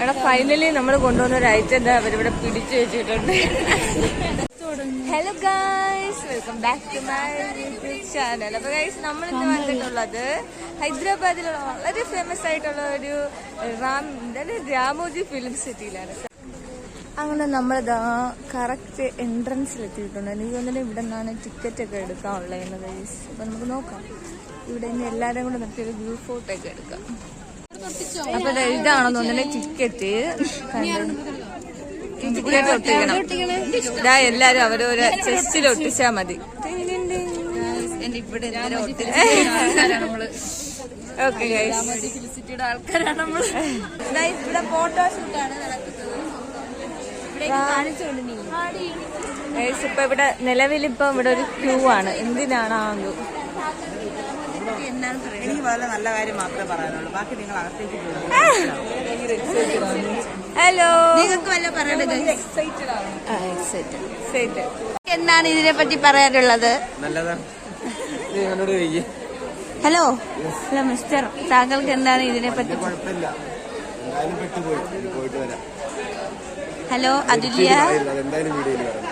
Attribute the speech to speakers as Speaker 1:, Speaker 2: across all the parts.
Speaker 1: എടാ ഫൈനലി നമ്മൾ കൊണ്ടുവന്ന ഒരു ഐറ്റം എന്താ അവരിവിടെ പിടിച്ചു വെച്ചിട്ടുണ്ട്. Hello guys, welcome back to my YouTube channel. അപ്പൊ ഗൈസ് നമ്മൾ ഇന്ന് വന്നിട്ടുള്ളത് ഹൈദരാബാദിലുള്ള വളരെ ഫേമസ് ആയിട്ടുള്ള ഒരു രാമോജി ഫിലിം സിറ്റിയിലാണ്. അങ്ങനെ നമ്മളിതാ കറക്റ്റ് എൻട്രൻസിൽ എത്തിയിട്ടുണ്ട്. എനിക്ക് തോന്നുന്നു ഇവിടെ നിന്നാണ് ടിക്കറ്റ് ഒക്കെ എടുക്കാനുള്ളത് ഗൈസ്. അപ്പൊ നമുക്ക് നോക്കാം. ഇവിടെ നിന്ന് എല്ലാവരും കൂടെ നിർത്തിയൊരു വ്യൂ ഫോട്ടോ ഒക്കെ എടുക്കാം. അപ്പൊ ഇതാണെന്ന് തോന്നുന്നു ടിക്കറ്റ്. ടിക്കറ്റ് ഒട്ടിക്കണം. ഇതാ എല്ലാരും അവരൊരു ചെസ്റ്റിൽ ഒട്ടിച്ചാ മതി. ഇവിടെ ഓക്കെ സിറ്റിയുടെ ആൾക്കാരാണ് നമ്മള്. ഇവിടെ ഫോട്ടോഷൂട്ടാണ് നടക്കുന്നത്. ഇപ്പൊ ഇവിടെ നിലവിലിപ്പോ ഇവിടെ ഒരു ക്യൂ ആണ്. എന്തിനാണോ
Speaker 2: എനിക്ക് വളരെ നല്ല കാര്യം മാത്രമേ പറയാനുള്ളൂ. ബാക്കി നിങ്ങൾ അകത്തേക്ക് പോകും.
Speaker 1: ഹലോ,
Speaker 2: നിങ്ങൾക്ക് വല്ല പറയണത്?
Speaker 1: എന്താണ് ഇതിനെ പറ്റി പറയാനുള്ളത്? ഹലോ ഹലോ മിസ്റ്റർ, താങ്കൾക്ക് എന്താണ് ഇതിനെ പറ്റി? ഹലോ അതുല്യ,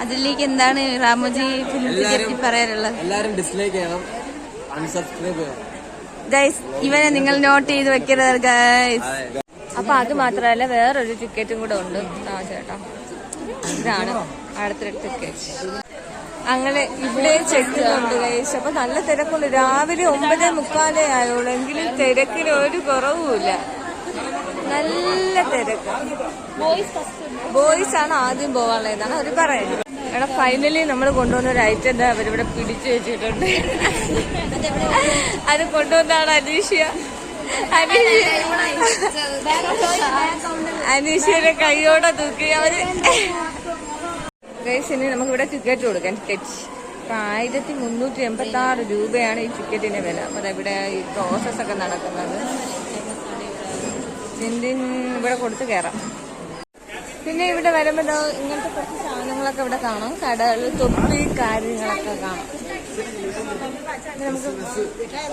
Speaker 1: അതുല്യക്ക് എന്താണ് രാമോജി ഫിലിംസിനെ പറ്റി പറയാനുള്ളത്?
Speaker 3: എല്ലാരും ഡിസ്ലൈക്ക് ചെയ്യണം, അൺസബ്സ്ക്രൈബ് ചെയ്യണം
Speaker 1: ഗൈസ്. ഇവനെ നിങ്ങൾ നോട്ട് ചെയ്ത് വെക്കരുത് ഗൈസ്. അപ്പൊ അത് മാത്രമല്ല, വേറൊരു ടിക്കറ്റും കൂടെ ഉണ്ട്. ആ ചേട്ടാ, ഇതാണ് അടുത്തൊരു ടിക്കറ്റ്. അങ്ങനെ ഇവിടെ ചെക്കുന്നുണ്ട് ഗൈസ്. അപ്പൊ നല്ല തിരക്കുണ്ട്. രാവിലെ 9:45 ആയുള്ളൂ, എങ്കിലും തിരക്കിന് ഒരു കുറവുമില്ല. നല്ല തിരക്ക്. ബോയ്സ് ആണ് ആദ്യം പോകാനുള്ളതാണ് അവർ പറയുന്നത്. എടാ ഫൈനലി നമ്മൾ കൊണ്ടുവന്ന ഒരു ഐറ്റം എന്താ അവരിവിടെ പിടിച്ചു വെച്ചിട്ടുണ്ട്. അത് കൊണ്ടുവന്നാണ് അനീഷയുടെ കൈയോടെ തൂക്കി അവര്. ഗൈസിന് നമുക്കിവിടെ ടിക്കറ്റ് കൊടുക്കാം. ടിക്കറ്റ് 1386 രൂപയാണ് ഈ ടിക്കറ്റിന്റെ വില. അപ്പൊ ഇവിടെ ഈ പ്രോസസ് ഒക്കെ നടക്കുന്നത്. ഇവിടെ കൊടുത്ത് കയറാം. പിന്നെ ഇവിടെ വരുമ്പോ ഇങ്ങനത്തെ കുറച്ച് സാധനങ്ങളൊക്കെ ഇവിടെ കാണാം. കടകൾ, തൊപ്പി, കാര്യങ്ങളൊക്കെ കാണാം. നമുക്ക്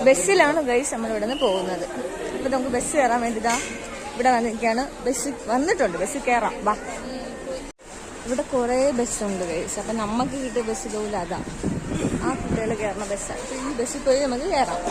Speaker 1: ബസ്സിലാണ് ഗൈസ് നമ്മൾ ഇവിടെ നിന്ന് പോകുന്നത്. അപ്പൊ നമുക്ക് ബസ് കയറാൻ വേണ്ടിതാ ഇവിടെ വന്നിരിക്കുകയാണ്. ബസ് വന്നിട്ടുണ്ട്, ബസ്സിൽ കയറാം വാ. ഇവിടെ കുറെ ബസ്സുണ്ട് ഗൈസ്. അപ്പൊ നമുക്ക് കിട്ടിയ ബസ് ഇതുപോലെ അതാ, ആ കുട്ടികൾ കയറുന്ന ബസ്സാണ്. ഈ ബസ്സിൽ പോയി നമുക്ക് കയറാം.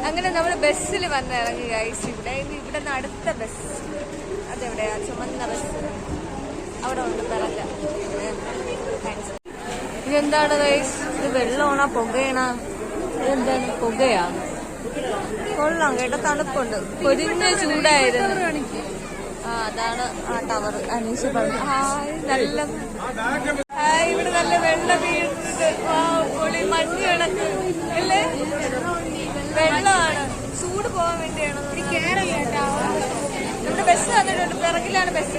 Speaker 1: അങ്ങനെ നമ്മൾ ബസ്സിൽ വന്ന് ഇറങ്ങി ഗൈസ്. ഇവിടെ നിന്ന് അടുത്ത ബസ് അതെവിടെയാ? ചുമന്ന ബസ് അവിടെ ഉണ്ട്. പിറക ഇതെന്താണ് ഗൈസ്? ഇത് വെള്ളമാണോ പുകയാണോ? ഇതെന്താണ്? പുകയാണ്. കൊള്ളാം കേട്ടോ, തണുപ്പുണ്ട്. പൊരിഞ്ഞ ചൂടായിരുന്നു. അതാണ് ആ ടവർ. അനീഷ പറഞ്ഞു ഹായ്. നല്ല ഹായ്. ഇവിടെ നല്ല വെള്ളം വീഴുന്നത്. പൊളി മഞ്ഞ് കിടക്ക് അല്ലേ? വെള്ളമാണ്. ചൂട് പോകാൻ വേണ്ടിയാണ്. നമ്മുടെ ബസ് വന്നിട്ടുണ്ട്. പിറകിലാണ് ബസ്.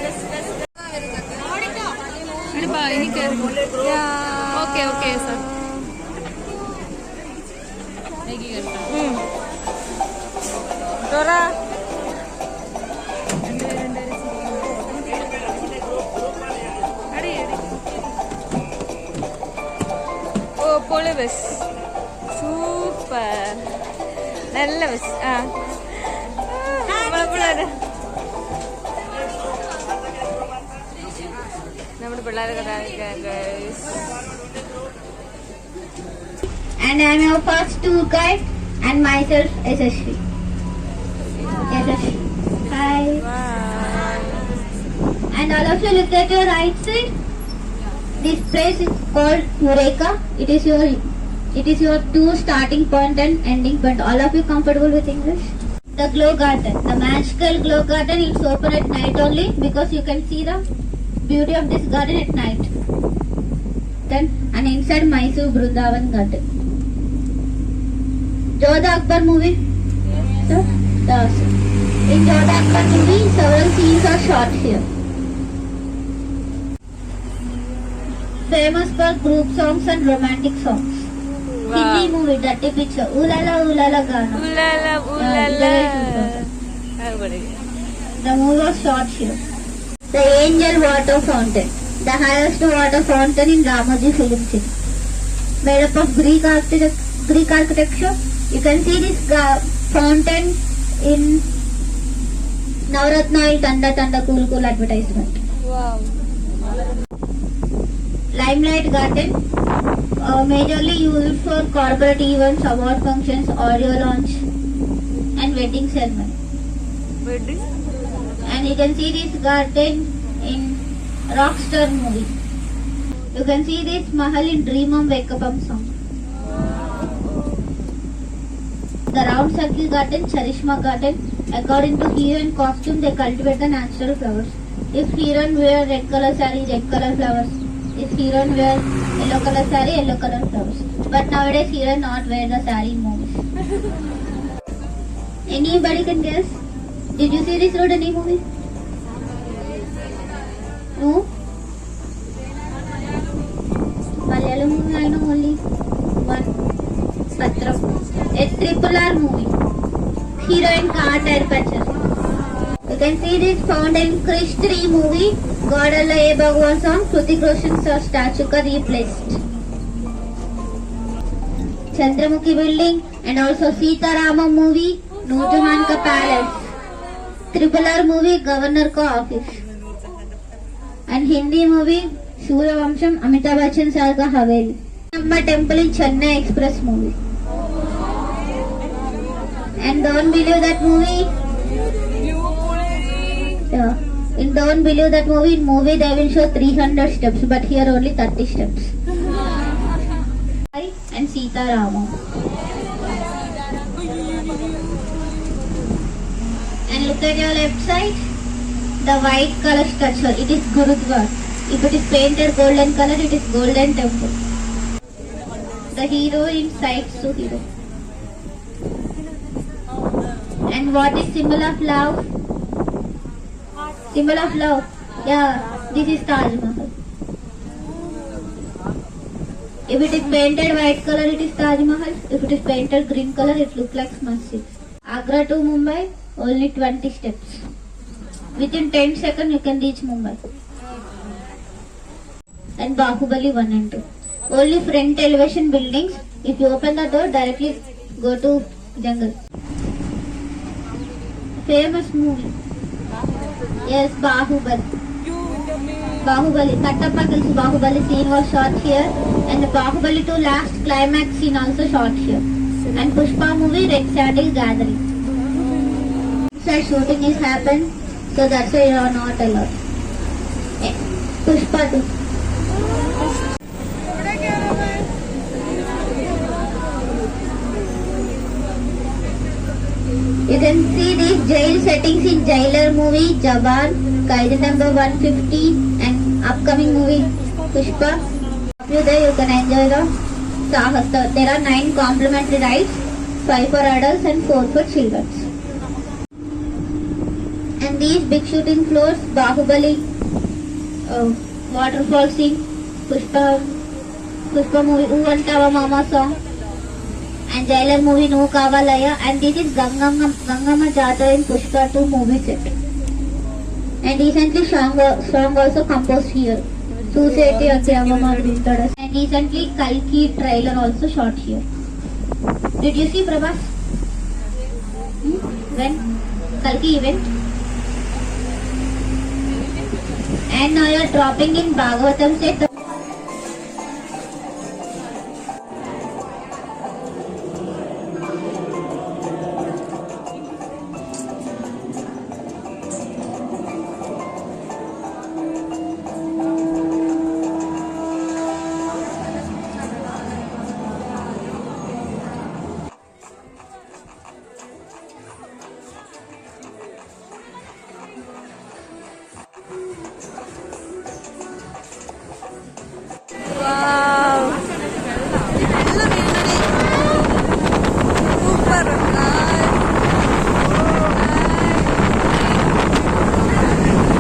Speaker 1: Okay okay sir. ഓ പൊളി ബസ്, സൂപ്പർ, നല്ല ബസ്. നമ്മളെപ്പോഴും പിള്ളേരൊക്കെ guys.
Speaker 4: And I am your first tour guide and myself Yashasvi. Yashasvi. Hi.
Speaker 1: Bye.
Speaker 4: And all of you look at your right side. This place is called Eureka. It is your tour starting point and ending point. All of you comfortable with English? The Glow Garden. The magical Glow Garden is open at night only because you can see the beauty of this garden at night. Then and inside Mysore Vrindavan Garden. Jodha Akbar movie? So, in Jodha Akbar movie, several scenes are shot here. Famous for group songs and romantic songs.
Speaker 1: Wow.
Speaker 4: Hindi movie, Dirty Picture, Ulala Gana.
Speaker 1: Ulala.
Speaker 4: The movie was shot here. The Angel Water Fountain, the highest water fountain in Ramoji Film City. Made up of Greek architecture. You can see this fountain in Navratna Oil Tanda Cool advertisement.
Speaker 1: Wow.
Speaker 4: Limelight Garden, majorly used for corporate events, award functions, audio launch and wedding ceremony.
Speaker 1: Wedding?
Speaker 4: And you can see this garden in Rockstar movie. You can see this Mahal in Dream on Wake Up song. The round circle garden, Charishma garden. According to heroine costume, they cultivate the natural flowers. If heroine wear red color saree, red color flowers. If heroine wear yellow color saree, yellow color flowers. But nowadays heroine not wear the saree in movies. Anybody can guess? Did you see this road any movie? No? Malayalam movie I know only one. Patram. A triple R movie. Heroine car tire patches. You can see this found in Krish 3 movie. God Allah Ye Bhagwan song. Hrithik Roshan's statue ka replaced. Chandramukhi building and also Sita Rama movie. Noor Jahan ka palace. Triple R movie Governor ka office. And Hindi movie Surya Vamsham Amitabh Bachchan sir ka Haveli. Amma temple in Chennai Express movie. And don't believe that movie. Yeah. In don't believe that movie. In movie they will show 300 steps, but here only 30 steps. And Sita Rama. And look at your left side. The white color structure. It is Gurudwara. If it is painted golden color, it is Golden Temple. The hero incites to hero. And what is symbol of love? Symbol of love. Yeah, this is Taj Mahal. If it is painted white color, it is Taj Mahal. If it is painted green color, it looks like Masjid. Agra to Mumbai, only 20 steps. Within 10 seconds, you can reach Mumbai. And Bahubali 1 and 2. Only front elevation buildings. If you open the door, directly go to jungle. Famous movie. Yes, Bahubali. Bahubali. Kattappa kills Bahubali scene was shot here. And the Bahubali 2 last climax scene also shot here. And Pushpa movie Red Sandal Gathering. Inside shooting is happened. So that's why you are not allowed. Pushpa 2. You can see these jail settings in Jailer movie, Jawan, Kaiden number 150 and upcoming movie Pushpa. After that you can enjoy the Sahas. There are 9 complimentary rides, 5 for adults and 4 for children. And these big shooting floors, Bahubali, waterfall scene, Pushpa movie, Uvantava Mama song. And Jailer movie No Kavalaya, and this is Gangama Jatara in Pushpa 2 movie set. And recently song also composed here. Suseti Akyavama Vintadas. And recently Kalki trailer also shot here. Did you see Prabhas? When? Kalki event? And now you're dropping in Bhagavatam set.